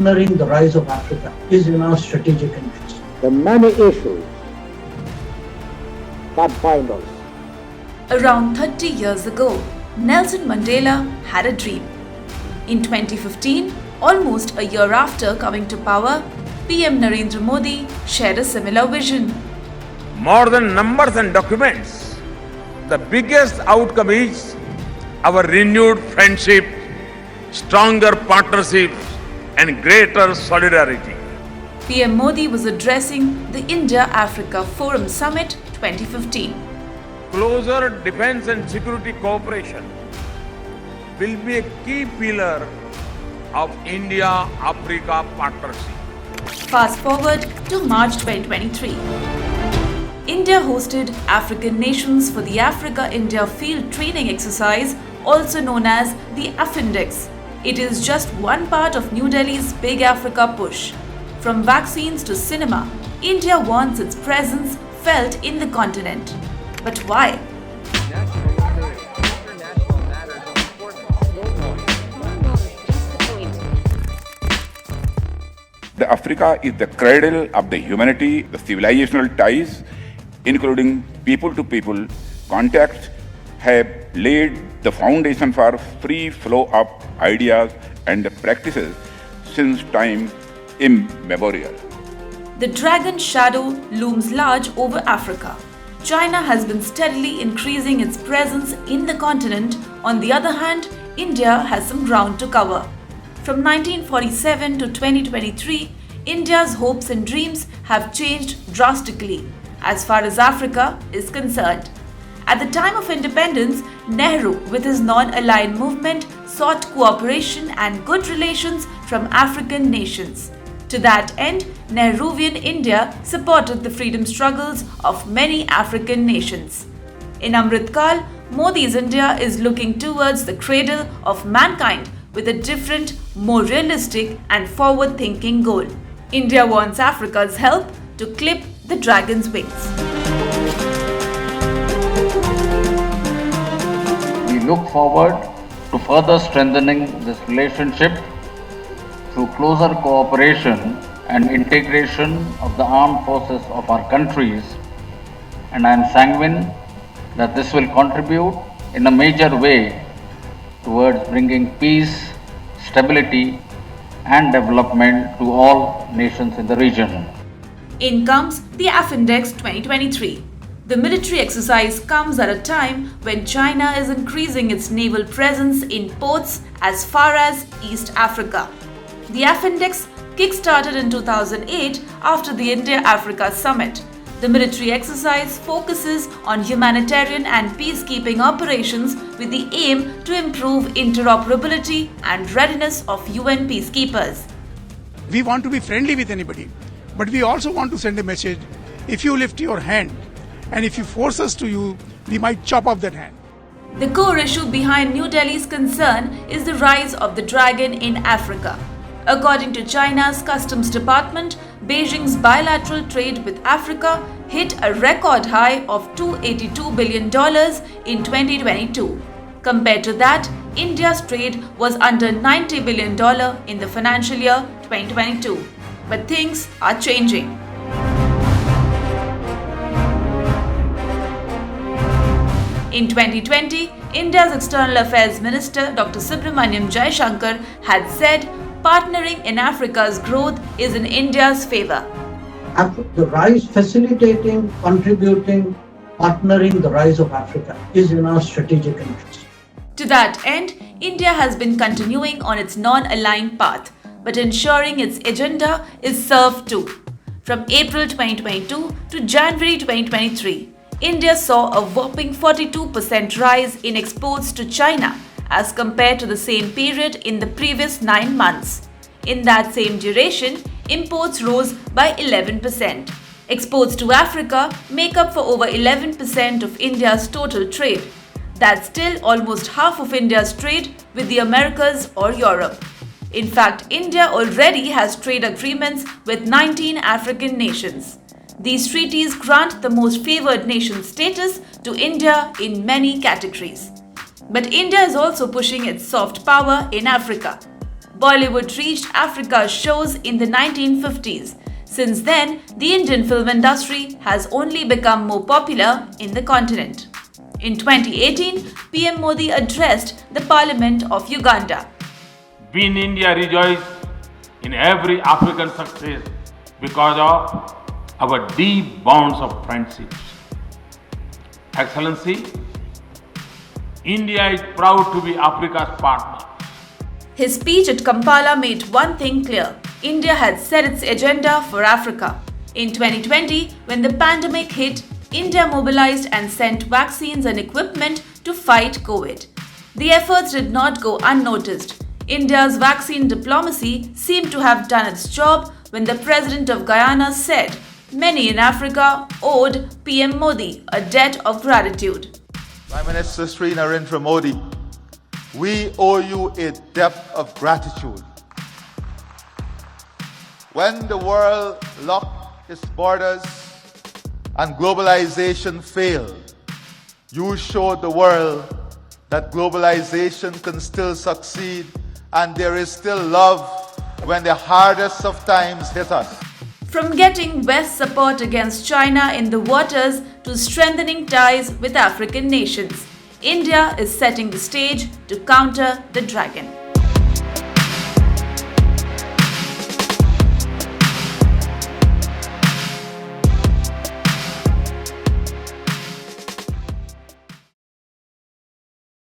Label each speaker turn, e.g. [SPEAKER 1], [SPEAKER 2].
[SPEAKER 1] partnering the rise of Africa is in our strategic interest.
[SPEAKER 2] The many issues that bind us.
[SPEAKER 3] Around 30 years ago, Nelson Mandela had a dream. In 2015, almost a year after coming to power, PM Narendra Modi shared a similar vision.
[SPEAKER 4] More than numbers and documents, the biggest outcome is our renewed friendship, stronger partnerships, and greater solidarity.
[SPEAKER 3] PM Modi was addressing the India-Africa Forum Summit 2015.
[SPEAKER 4] Closer defense and security cooperation will be a key pillar of India-Africa partnership.
[SPEAKER 3] Fast forward to March 2023. India hosted African nations for the Africa-India Field Training Exercise, also known as the AFINDEX. It is just one part of New Delhi's Big Africa push. From vaccines to cinema, India wants its presence felt in the continent. But why?
[SPEAKER 5] The Africa is the cradle of the humanity, the civilizational ties, including people-to-people contacts, have laid the foundation for free flow of ideas and practices since time immemorial.
[SPEAKER 3] The dragon shadow looms large over Africa. China has been steadily increasing its presence in the continent. On the other hand, India has some ground to cover. From 1947 to 2023, India's hopes and dreams have changed drastically as far as Africa is concerned. At the time of independence, Nehru, with his non-aligned movement, sought cooperation and good relations from African nations. To that end, Nehruvian India supported the freedom struggles of many African nations. In Amrit Kal, Modi's India is looking towards the cradle of mankind with a different, more realistic and forward-thinking goal. India wants Africa's help to clip the dragon's wings.
[SPEAKER 6] We look forward to further strengthening this relationship through closer cooperation and integration of the armed forces of our countries, and I am sanguine that this will contribute in a major way towards bringing peace, stability and development to all nations in the region.
[SPEAKER 3] In comes the AFINDEX 2023. The military exercise comes at a time when China is increasing its naval presence in ports as far as East Africa. The AFINDEX kick-started in 2008 after the India-Africa Summit. The military exercise focuses on humanitarian and peacekeeping operations with the aim to improve interoperability and readiness of UN peacekeepers.
[SPEAKER 7] We want to be friendly with anybody, but we also want to send a message. If you lift your hand and if you force us to you, we might chop off that hand.
[SPEAKER 3] The core issue behind New Delhi's concern is the rise of the dragon in Africa. According to China's Customs Department, Beijing's bilateral trade with Africa hit a record high of $282 billion in 2022. Compared to that, India's trade was under $90 billion in the financial year 2022. But things are changing. In 2020, India's External Affairs Minister Dr. Subramaniam Jaishankar had said partnering in Africa's growth is in India's favor.
[SPEAKER 1] The rise, facilitating, contributing, partnering the rise of Africa is in our strategic interest.
[SPEAKER 3] To that end, India has been continuing on its non-aligned path, but ensuring its agenda is served too. From April 2022 to January 2023, India saw a whopping 42% rise in exports to China as compared to the same period in the previous 9 months. In that same duration, imports rose by 11%. Exports to Africa make up for over 11% of India's total trade. That's still almost half of India's trade with the Americas or Europe. In fact, India already has trade agreements with 19 African nations. These treaties grant the most favored nation status to India in many categories. But India is also pushing its soft power in Africa. Bollywood reached Africa's shores in the 1950s. Since then, the Indian film industry has only become more popular in the continent. In 2018, PM Modi addressed the Parliament of Uganda.
[SPEAKER 8] We in India rejoice in every African success because of our deep bonds of friendship. Excellency, India is proud to be Africa's partner.
[SPEAKER 3] His speech at Kampala made one thing clear: India had set its agenda for Africa. In 2020, when the pandemic hit, India mobilized and sent vaccines and equipment to fight COVID. The efforts did not go unnoticed. India's vaccine diplomacy seemed to have done its job when the president of Guyana said many in Africa owed PM Modi a debt of gratitude.
[SPEAKER 9] Prime Minister Sri Narendra Modi, we owe you a debt of gratitude. When the world locked its borders and globalization failed, you showed the world that globalization can still succeed and there is still love when the hardest of times hit us.
[SPEAKER 3] From getting West support against China in the waters to strengthening ties with African nations, India is setting the stage to counter the dragon.